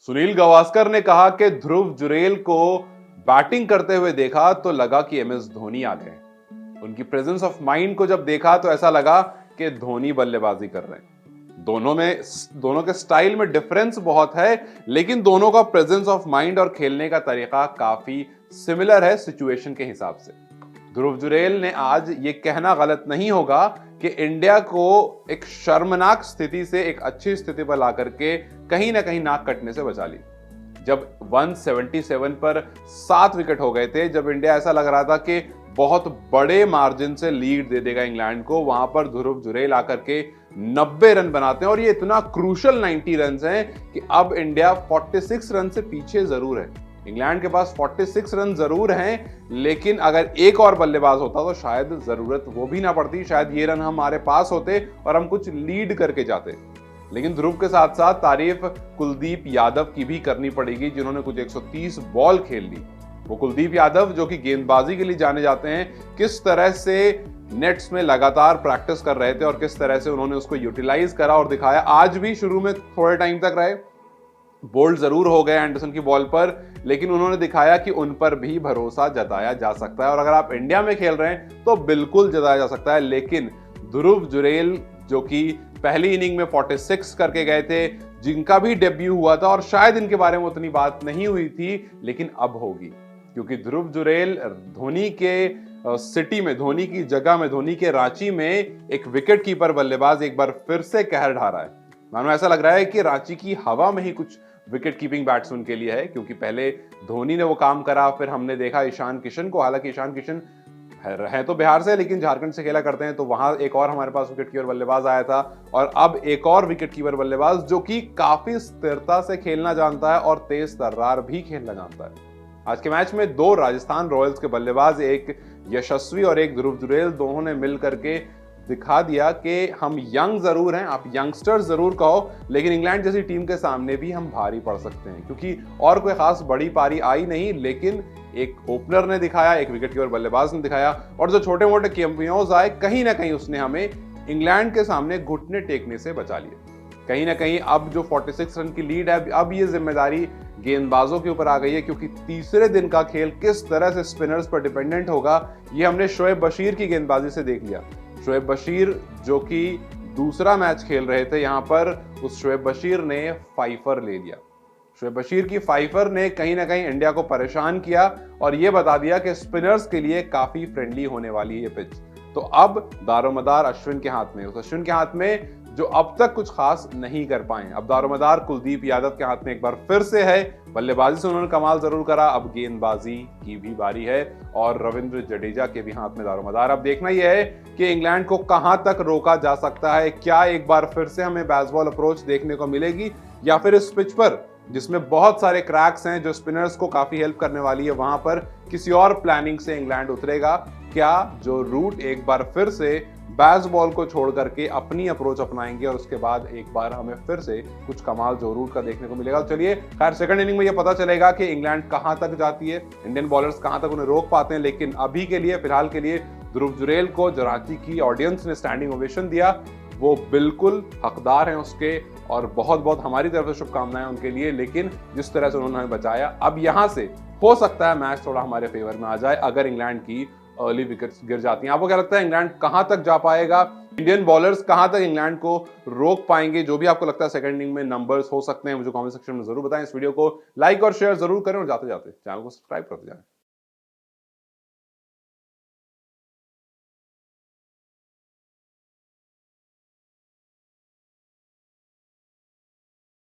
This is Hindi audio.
सुनील गावस्कर ने कहा कि ध्रुव जुरेल को बैटिंग करते हुए देखा तो लगा कि एमएस धोनी आ गए। उनकी प्रेजेंस ऑफ माइंड को जब देखा तो ऐसा लगा कि धोनी बल्लेबाजी कर रहे हैं। दोनों के स्टाइल में डिफरेंस बहुत है, लेकिन दोनों का प्रेजेंस ऑफ माइंड और खेलने का तरीका काफी सिमिलर है सिचुएशन के हिसाब से। ध्रुव जुरेल ने आज ये कहना गलत नहीं होगा कि इंडिया को एक शर्मनाक स्थिति से एक अच्छी स्थिति पर लाकर के कहीं ना कहीं नाक कटने से बचा ली। जब 177 पर 7 विकेट हो गए थे, जब इंडिया ऐसा लग रहा था कि बहुत बड़े मार्जिन से लीड दे देगा इंग्लैंड को, वहां पर ध्रुव जुरेल आकर के 90 रन बनाते हैं और ये इतना क्रूशल 90 रन हैं कि अब इंडिया 46 रन से पीछे जरूर है। इंग्लैंड के पास 46 रन जरूर हैं, लेकिन अगर एक और बल्लेबाज होता तो शायद जरूरत वो भी ना पड़ती, शायद ये रन हमारे पास होते और हम कुछ लीड करके जाते। लेकिन ध्रुव के साथ साथ तारीफ कुलदीप यादव की भी करनी पड़ेगी, जिन्होंने कुछ 130 बॉल खेल ली। वो कुलदीप यादव जो कि गेंदबाजी के लिए जाने जाते हैं, किस तरह से नेट्स में लगातार प्रैक्टिस कर रहे थे और किस तरह से उन्होंने उसको यूटिलाइज करा और दिखाया। आज भी शुरू में थोड़े टाइम तक रहे, बोल्ड जरूर हो गए एंडरसन की बॉल पर, लेकिन उन्होंने दिखाया कि उन पर भी भरोसा जताया जा सकता है और अगर आप इंडिया में खेल रहे हैं तो बिल्कुल जताया जा सकता है। लेकिन ध्रुव जुरेल जो कि पहली इनिंग में 46 करके गए थे, जिनका भी डेब्यू हुआ था और शायद इनके बारे में उतनी बात नहीं हुई थी, लेकिन अब होगी, क्योंकि ध्रुव जुरेल धोनी के सिटी में, धोनी की जगह में, धोनी के रांची में एक विकेट कीपर बल्लेबाज एक बार फिर से कहर ढा रहा है। मानो ऐसा लग रहा है कि रांची की हवा में ही कुछ विकेट कीपिंग बैट्समैन के लिए है, क्योंकि पहले धोनी ने वो काम करा, फिर हमने देखा ईशान किशन को। हालांकि ईशान किशन है तो बिहार से, लेकिन झारखंड से खेला करते हैं, तो वहां एक और हमारे पास विकेट कीपर बल्लेबाज आया था और अब एक और विकेट कीपर बल्लेबाज जो कि काफी स्थिरता से खेलना जानता है और तेज तर्रार भी खेलना जानता है। आज के मैच में 2 राजस्थान रॉयल्स के बल्लेबाज, एक यशस्वी और एक ध्रुव जुरेल, दोनों ने मिल करके दिखा दिया कि हम यंग जरूर हैं, आप यंगस्टर्स जरूर कहो, लेकिन इंग्लैंड जैसी टीम के सामने भी हम भारी पड़ सकते हैं, क्योंकि और कोई खास बड़ी पारी आई नहीं, लेकिन एक ओपनर ने दिखाया, एक विकेट कीपर बल्लेबाज ने दिखाया और जो छोटे मोटे कैंपियोंस आए, कहीं ना कहीं उसने हमें इंग्लैंड के सामने घुटने टेकने से बचा लिया। कहीं ना कहीं अब जो 46 रन की लीड है, अब ये जिम्मेदारी गेंदबाजों के ऊपर आ गई है, क्योंकि तीसरे दिन का खेल किस तरह से स्पिनर्स पर डिपेंडेंट होगा, ये हमने शोएब बशीर की गेंदबाजी से देख लिया। शोएब बशीर जो कि दूसरा मैच खेल रहे थे यहां पर, उस शोएब बशीर ने फाइफर ले लिया। शोएब बशीर की फाइफर ने कहीं ना कहीं इंडिया को परेशान किया और यह बता दिया कि स्पिनर्स के लिए काफी फ्रेंडली होने वाली है पिच। तो अब दारोमदार अश्विन के हाथ में, उस अश्विन के हाथ में जो अब तक कुछ खास नहीं कर पाए, अब दारोमदार कुलदीप यादव के हाथ में एक बार फिर से है। बल्लेबाजी से उन्होंने कमाल जरूर करा, अब गेंदबाजी की भी बारी है और रविंद्र जडेजा के भी हाथ में दारोमदार। अब देखना यह है कि इंग्लैंड को कहां तक रोका जा सकता है। क्या एक बार फिर से हमें बेसबॉल अप्रोच देखने को मिलेगी, या फिर इस पिच पर जिसमें बहुत सारे क्रैक्स हैं, जो स्पिनर्स को काफी हेल्प करने वाली है, वहां पर किसी और प्लानिंग से इंग्लैंड उतरेगा। क्या जो रूट एक बार फिर से बेसबॉल को छोड़ करके अपनी अप्रोच अपनाएंगे और उसके बाद एक बार हमें फिर से कुछ कमाल जो रूट का देखने को मिलेगा। चलिए, खैर सेकंड इनिंग में यह पता चलेगा कि इंग्लैंड कहां तक जाती है, इंडियन बॉलर्स कहां तक उन्हें रोक पाते हैं। लेकिन अभी के लिए, फिलहाल के लिए, ध्रुव जुरेल को जो रांची की ऑडियंस ने स्टैंडिंग ओवेशन दिया, वो बिल्कुल हकदार हैं उसके और बहुत बहुत हमारी तरफ से शुभकामनाएं उनके लिए। लेकिन जिस तरह से उन्होंने हमें बचाया, अब यहां से हो सकता है मैच थोड़ा हमारे फेवर में आ जाए अगर इंग्लैंड की अर्ली विकेट्स गिर जाती हैं। आपको क्या लगता है, इंग्लैंड कहां तक जा पाएगा, इंडियन बॉलर्स कहां तक इंग्लैंड को रोक पाएंगे? जो भी आपको लगता है सेकंड इनिंग में नंबर्स हो सकते हैं, मुझे कमेंट सेक्शन में जरूर बताएं। इस वीडियो को लाइक और शेयर जरूर करें और जाते जाते चैनल को सब्सक्राइब करते जाएं।